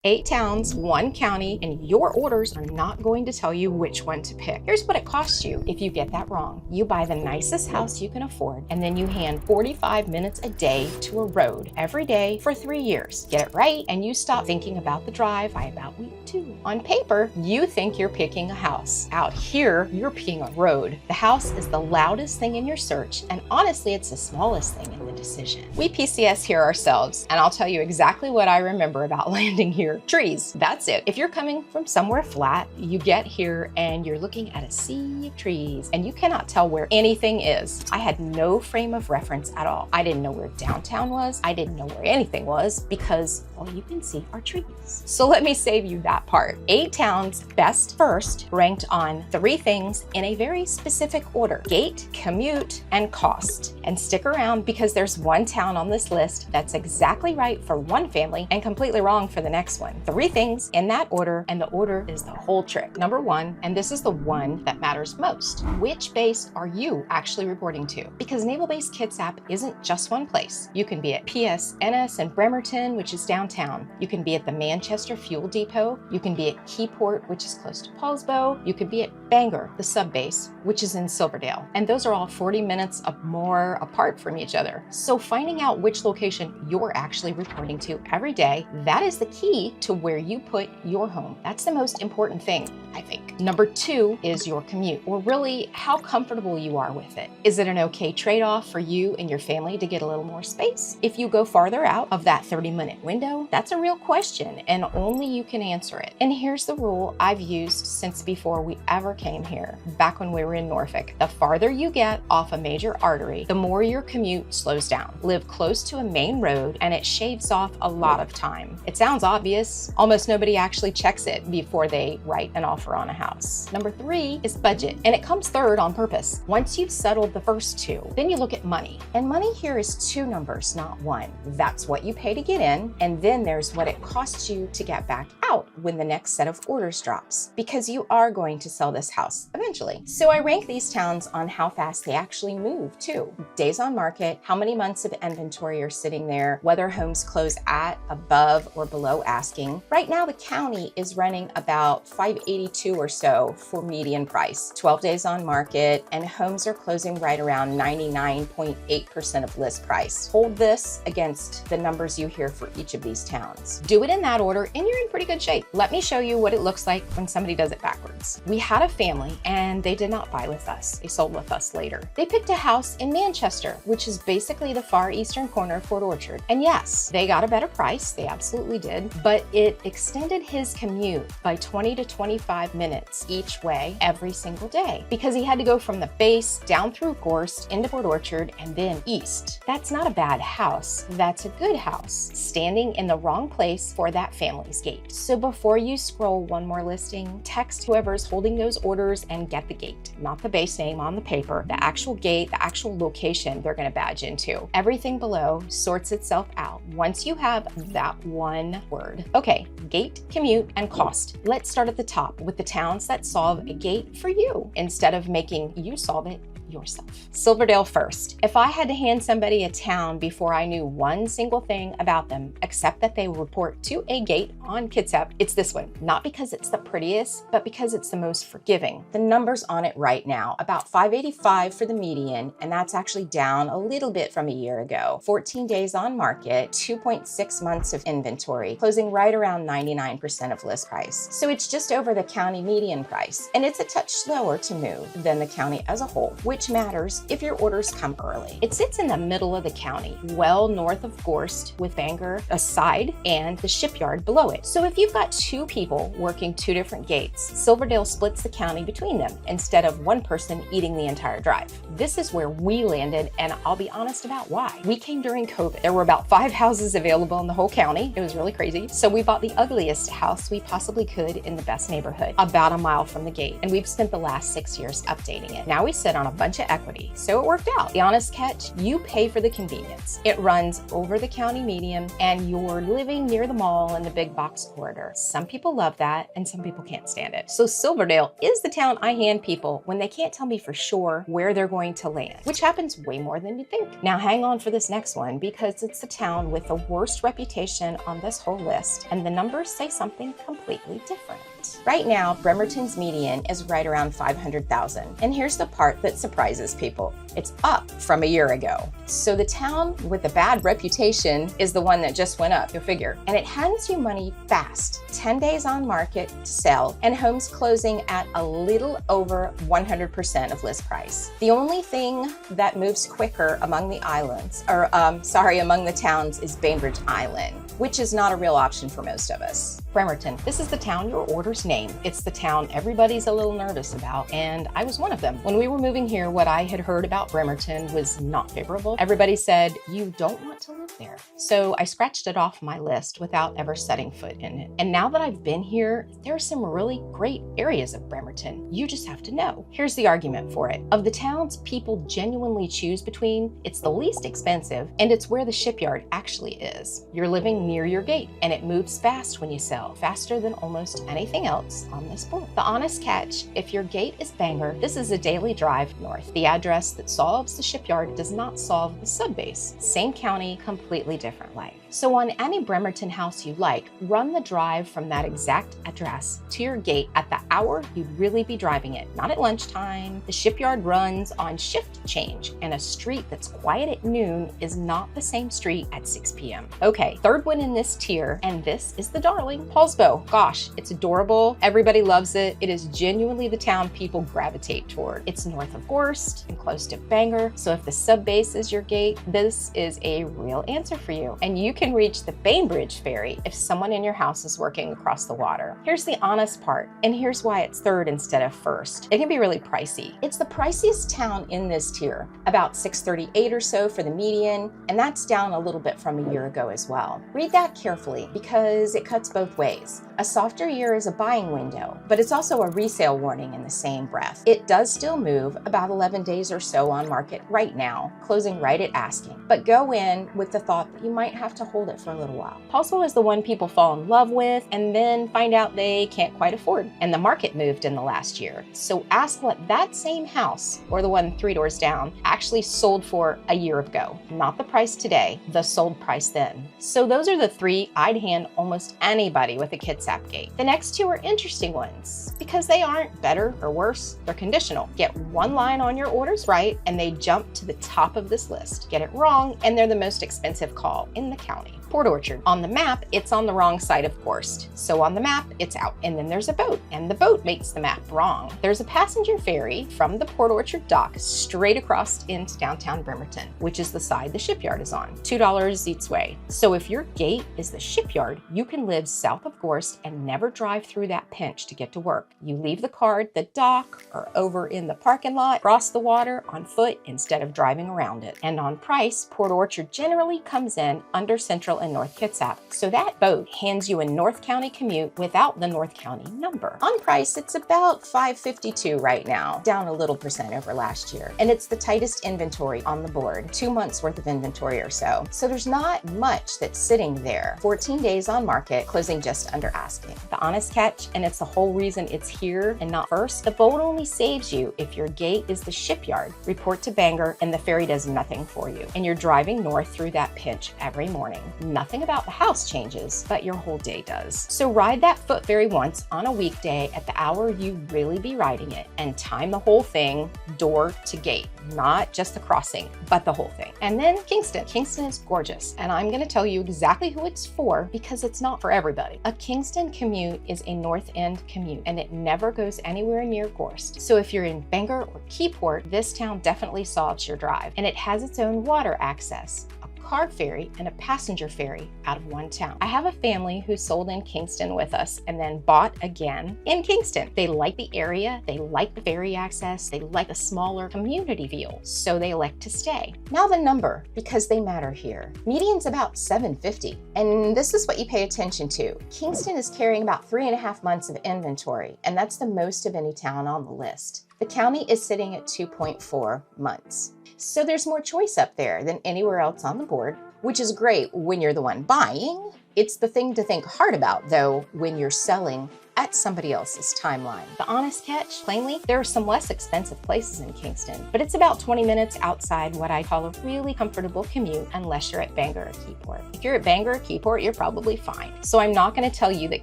8 towns, 1 county, and your orders are not going to tell you which one to pick. Here's what it costs you if you get that wrong. You buy the nicest house you can afford, and then you hand 45 minutes a day to a road every day for 3 years. Get it right, and you stop thinking about the drive by about week 2. On paper, you think you're picking a house. Out here, you're picking a road. The house is the loudest thing in your search, and honestly, it's the smallest thing in the decision. We PCS here ourselves, and I'll tell you exactly what I remember about landing here. Trees, that's it. If you're coming from somewhere flat, you get here and you're looking at a sea of trees and you cannot tell where anything is. I had no frame of reference at all. I didn't know where downtown was. I didn't know where anything was because all you can see are trees. So let me save you that part. 8 towns best first ranked on 3 things in a very specific order: gate, commute, and cost. And stick around because there's one town on this list that's exactly right for one family and completely wrong for the next one. 3 things in that order, and the order is the whole trick. Number 1, and this is the one that matters most: which base are you actually reporting to? Because Naval Base Kitsap isn't just one place. You can be at PSNS in Bremerton, which is downtown. You can be at the Manchester Fuel Depot. You can be at Keyport, which is close to Poulsbo. You could be at Bangor, the sub base, which is in Silverdale. And those are all 40 minutes or more apart from each other. So finding out which location you're actually reporting to every day, that is the key to where you put your home. That's the most important thing, I think. Number 2 is your commute, or really how comfortable you are with it. Is it an okay trade-off for you and your family to get a little more space? If you go farther out of that 30-minute window, that's a real question and only you can answer it. And here's the rule I've used since before we ever came here, back when we were in Norfolk. The farther you get off a major artery, the more your commute slows down. Live close to a main road and it shaves off a lot of time. It sounds obvious. Almost nobody actually checks it before they write an offer on a house. Number 3 is budget, and it comes third on purpose. Once you've settled the first 2, then you look at money. And money here is 2 numbers, not 1. That's what you pay to get in, and then there's what it costs you to get back out when the next set of orders drops, because you are going to sell this house eventually. So I rank these towns on how fast they actually move too. Days on market, how many months of inventory are sitting there, whether homes close at, above, or below asking. Right now, the county is running about $582 or so for median price, 12 days on market, and homes are closing right around 99.8% of list price. Hold this against the numbers you hear for each of these towns. Do it in that order, and you're in pretty good shape. Let me show you what it looks like when somebody does it backwards. We had a family, and they did not buy with us. They sold with us later. They picked a house in Manchester, which is basically the far eastern corner of Fort Orchard. And yes, they got a better price. They absolutely did. But it extended his commute by 20 to 25 minutes each way every single day because he had to go from the base down through Gorst into Fort Orchard and then east. That's not a bad house. That's a good house, standing in the wrong place for that family's gate. So before you scroll one more listing, text whoever's holding those orders and get the gate, not the base name on the paper, the actual gate, the actual location they're going to badge into. Everything below sorts itself out once you have that one word. Okay, gate, commute, and cost. Let's start at the top with the towns that solve a gate for you instead of making you solve it yourself. Silverdale first. If I had to hand somebody a town before I knew one single thing about them, except that they report to a gate on Kitsap, it's this one. Not because it's the prettiest, but because it's the most forgiving. The numbers on it right now, about 585 for the median, and that's actually down a little bit from a year ago. 14 days on market, 2.6 months of inventory, closing right around 99% of list price. So it's just over the county median price, and it's a touch slower to move than the county as a whole, which matters if your orders come early. It sits in the middle of the county, well north of Gorst, with Bangor aside and the shipyard below it. So if you've got 2 people working 2 different gates, Silverdale splits the county between them instead of one person eating the entire drive. This is where we landed, and I'll be honest about why. We came during COVID. There were about 5 houses available in the whole county. It was really crazy. So we bought the ugliest house we possibly could in the best neighborhood, about a mile from the gate. And we've spent the last 6 years updating it. Now we sit on a bunch bunch of equity, so it worked out. The honest catch, you pay for the convenience. It runs over the county median and you're living near the mall in the big box corridor. Some people love that and some people can't stand it. So Silverdale is the town I hand people when they can't tell me for sure where they're going to land, which happens way more than you think. Now hang on for this next one because it's the town with the worst reputation on this whole list, and the numbers say something completely different. Right now, Bremerton's median is right around 500,000. And here's the part that surprises people. It's up from a year ago. So the town with the bad reputation is the one that just went up, you'll figure. And it hands you money fast. 10 days on market to sell, and homes closing at a little over 100% of list price. The only thing that moves quicker among the islands, among the towns is Bainbridge Island, which is not a real option for most of us. Bremerton, this is the town your orders name. It's the town everybody's a little nervous about, and I was one of them. When we were moving here, what I had heard about Bremerton was not favorable. Everybody said, you don't want to live there. So I scratched it off my list without ever setting foot in it. And now that I've been here, there are some really great areas of Bremerton. You just have to know. Here's the argument for it. Of the towns people genuinely choose between, it's the least expensive, and it's where the shipyard actually is. You're living near your gate, and it moves fast when you sell, faster than almost anything else on this board. The honest catch, if your gate is Bangor, this is a daily drive north. The address that solves the shipyard does not solve the subbase. Same county, completely different life. So on any Bremerton house you like, run the drive from that exact address to your gate at the hour you'd really be driving it, not at lunchtime. The shipyard runs on shift change, and a street that's quiet at noon is not the same street at 6 p.m. Okay, third one in this tier, and this is the darling, Poulsbo. Gosh, it's adorable. Everybody loves it. It is genuinely the town people gravitate toward. It's north of Gorst and close to Bangor, so if the subbase is your gate, this is a real answer for you. And you can reach the Bainbridge ferry if someone in your house is working across the water. Here's the honest part, and here's why it's third instead of first. It can be really pricey. It's the priciest town in this tier, about $638 or so for the median, and that's down a little bit from a year ago as well. Read that carefully because it cuts both ways. A softer year is a buying window, but it's also a resale warning in the same breath. It does still move about 11 days or so on market right now, closing right at asking, but go in with the thought that you might have to hold it for a little while. Poulsbo is the one people fall in love with and then find out they can't quite afford, and the market moved in the last year. So ask what that same house, or the one 3 doors down, actually sold for a year ago. Not the price today, the sold price then. So those are the 3 I'd hand almost anybody with a Kitsap gate. The next 2 are interesting ones because they aren't better or worse, they're conditional. Get one line on your orders right and they jump to the top of this list. Get it wrong and they're the most expensive call in the county. Port Orchard. On the map, it's on the wrong side of Gorst. So on the map, it's out. And then there's a boat, and the boat makes the map wrong. There's a passenger ferry from the Port Orchard dock straight across into downtown Bremerton, which is the side the shipyard is on. $2 each way. So if your gate is the shipyard, you can live south of Gorst and never drive through that pinch to get to work. You leave the car at the dock or over in the parking lot, cross the water on foot instead of driving around it. And on price, Port Orchard generally comes in under Central and North Kitsap. So that boat hands you a North County commute without the North County number. On price, it's about $552 right now, down a little percent over last year. And it's the tightest inventory on the board, 2 months worth of inventory or so. So there's not much that's sitting there. 14 days on market, closing just under asking. The honest catch, and it's the whole reason it's here and not first, the boat only saves you if your gate is the shipyard. Report to Bangor and the ferry does nothing for you. And you're driving north through that pinch every morning. Nothing about the house changes, but your whole day does. So ride that foot ferry once on a weekday at the hour you really be riding it and time the whole thing door to gate, not just the crossing, but the whole thing. And then Kingston. Kingston is gorgeous, and I'm gonna tell you exactly who it's for because it's not for everybody. A Kingston commute is a North End commute, and it never goes anywhere near Gorst. So if you're in Bangor or Keyport, this town definitely solves your drive, and it has its own water access, car ferry and a passenger ferry out of one town. I have a family who sold in Kingston with us and then bought again in Kingston. They like the area, they like the ferry access, they like a smaller community feel, so they elect to stay. Now the number, because they matter here. Median's about 750, and this is what you pay attention to. Kingston is carrying about 3.5 months of inventory, and that's the most of any town on the list. The county is sitting at 2.4 months. So there's more choice up there than anywhere else on the board, which is great when you're the one buying. It's the thing to think hard about, though, when you're selling at somebody else's timeline. The honest catch, plainly, there are some less expensive places in Kingston, but it's about 20 minutes outside what I call a really comfortable commute unless you're at Bangor or Keyport. If you're at Bangor or Keyport, you're probably fine. So I'm not going to tell you that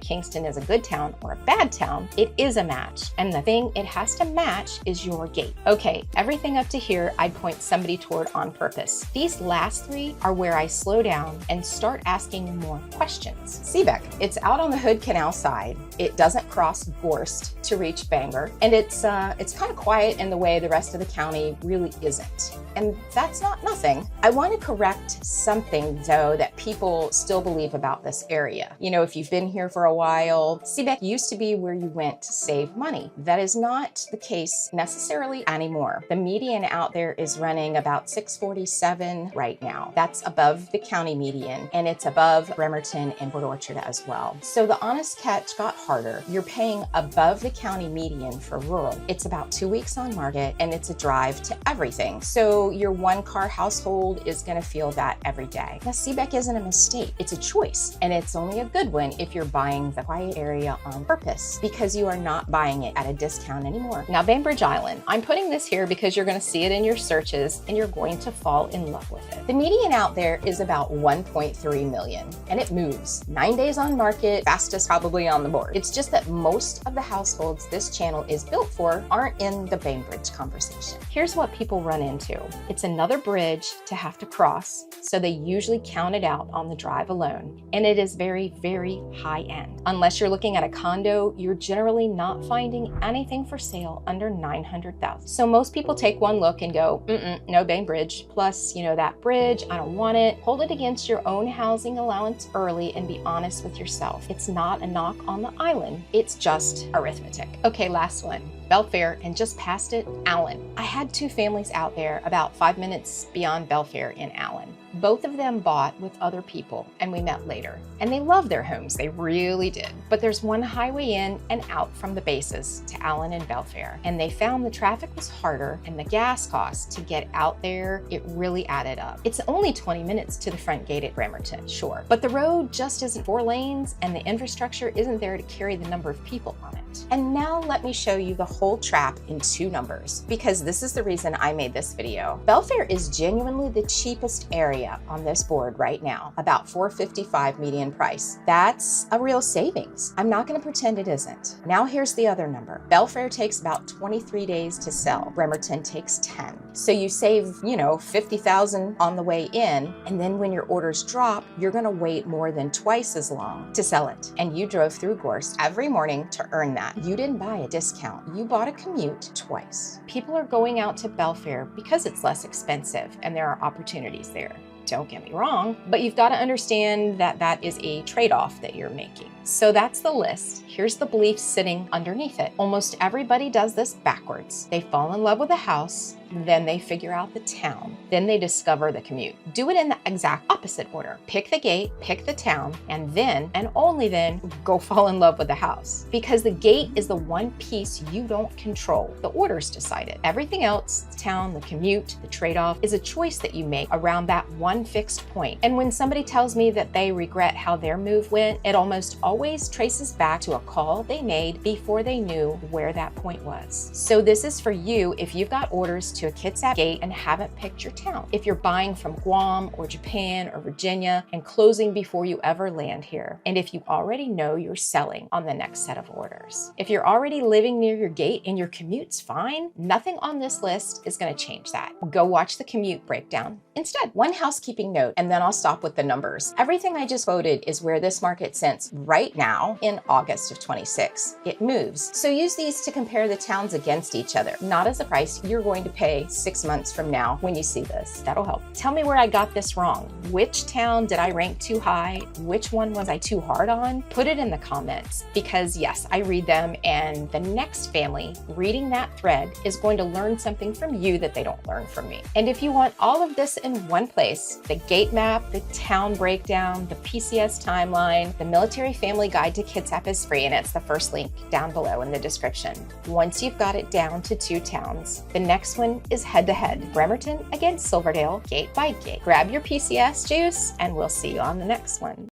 Kingston is a good town or a bad town. It is a match, and the thing it has to match is your gate. Okay, everything up to here I'd point somebody toward on purpose. These last three are where I slow down and start asking more questions. Seabeck, it's out on the Hood Canal side. It doesn't cross Gorst to reach Bangor, and it's kind of quiet in the way the rest of the county really isn't. And that's not nothing. I want to correct something, though, that people still believe about this area. You know, if you've been here for a while, Seabeck used to be where you went to save money. That is not the case necessarily anymore. The median out there is running about 647 right now. That's above the county median, and it's above Bremerton and Port Orchard as well. So the honest catch got harder. You're paying above the county median for rural. It's about 2 weeks on market, and it's a drive to everything. So your one-car household is going to feel that every day. Now, Seabeck isn't a mistake. It's a choice, and it's only a good one if you're buying the quiet area on purpose, because you are not buying it at a discount anymore. Now, Bainbridge Island. I'm putting this here because you're going to see it in your searches, and you're going to fall in love with it. The median out there is about 1.3 million, and it moves. 9 days on market, fastest probably on the board. It's just that most of the households this channel is built for aren't in the Bainbridge conversation. Here's what people run into. It's another bridge to have to cross, so they usually count it out on the drive alone. And it is very, very high end. Unless you're looking at a condo, you're generally not finding anything for sale under $900,000. So most people take one look and go, no Bainbridge. Plus, you know, that bridge, I don't want it. Hold it against your own housing allowance early and be honest with yourself. It's not a knock on the island. It's just arithmetic. Okay, last one. Belfair, and just past it, Allyn. I had two families out there about 5 minutes beyond Belfair in Allyn. Both of them bought with other people, and we met later. And they loved their homes, they really did. But there's one highway in and out from the bases to Allyn and Belfair. And they found the traffic was harder, and the gas costs to get out there, it really added up. It's only 20 minutes to the front gate at Bremerton, sure. But the road just isn't 4 lanes, and the infrastructure isn't there to carry the number of people on it. And now let me show you the whole trap in 2 numbers, because this is the reason I made this video. Belfair is genuinely the cheapest area on this board right now, about $455 median price. That's a real savings. I'm not going to pretend it isn't. Now here's the other number. Belfair takes about 23 days to sell. Bremerton takes 10. So you save, you know, $50,000 on the way in, and then when your orders drop, you're going to wait more than twice as long to sell it. And you drove through Gorst every morning to earn that. You didn't buy a discount. You bought a commute twice. People are going out to Belfair because it's less expensive and there are opportunities there. Don't get me wrong, but you've got to understand that that is a trade-off that you're making. So that's the list. Here's the belief sitting underneath it. Almost everybody does this backwards. They fall in love with a house, then they figure out the town, then they discover the commute. Do it in the exact opposite order. Pick the gate, pick the town, and then, and only then, go fall in love with the house. Because the gate is the one piece you don't control. The order's decided. Everything else, the town, the commute, the trade-off, is a choice that you make around that one fixed point. And when somebody tells me that they regret how their move went, it almost always traces back to a call they made before they knew where that point was. So this is for you if you've got orders to a Kitsap gate and haven't picked your town. If you're buying from Guam or Japan or Virginia and closing before you ever land here. And if you already know you're selling on the next set of orders. If you're already living near your gate and your commute's fine, nothing on this list is going to change that. Go watch the commute breakdown instead. One housekeeping note, and then I'll stop with the numbers. Everything I just quoted is where this market sits right now in August of 26. It moves. So use these to compare the towns against each other, not as a price you're going to pay okay 6 months from now when you see this. That'll help. Tell me where I got this wrong. Which town did I rank too high? Which one was I too hard on? Put it in the comments, because yes, I read them, and the next family reading that thread is going to learn something from you that they don't learn from me. And if you want all of this in one place, the gate map, the town breakdown, the PCS timeline, the military family guide to Kitsap is free, and it's the first link down below in the description. Once you've got it down to 2 towns, the next one is head-to-head. Bremerton against Silverdale, gate by gate. Grab your PCS juice, and we'll see you on the next one.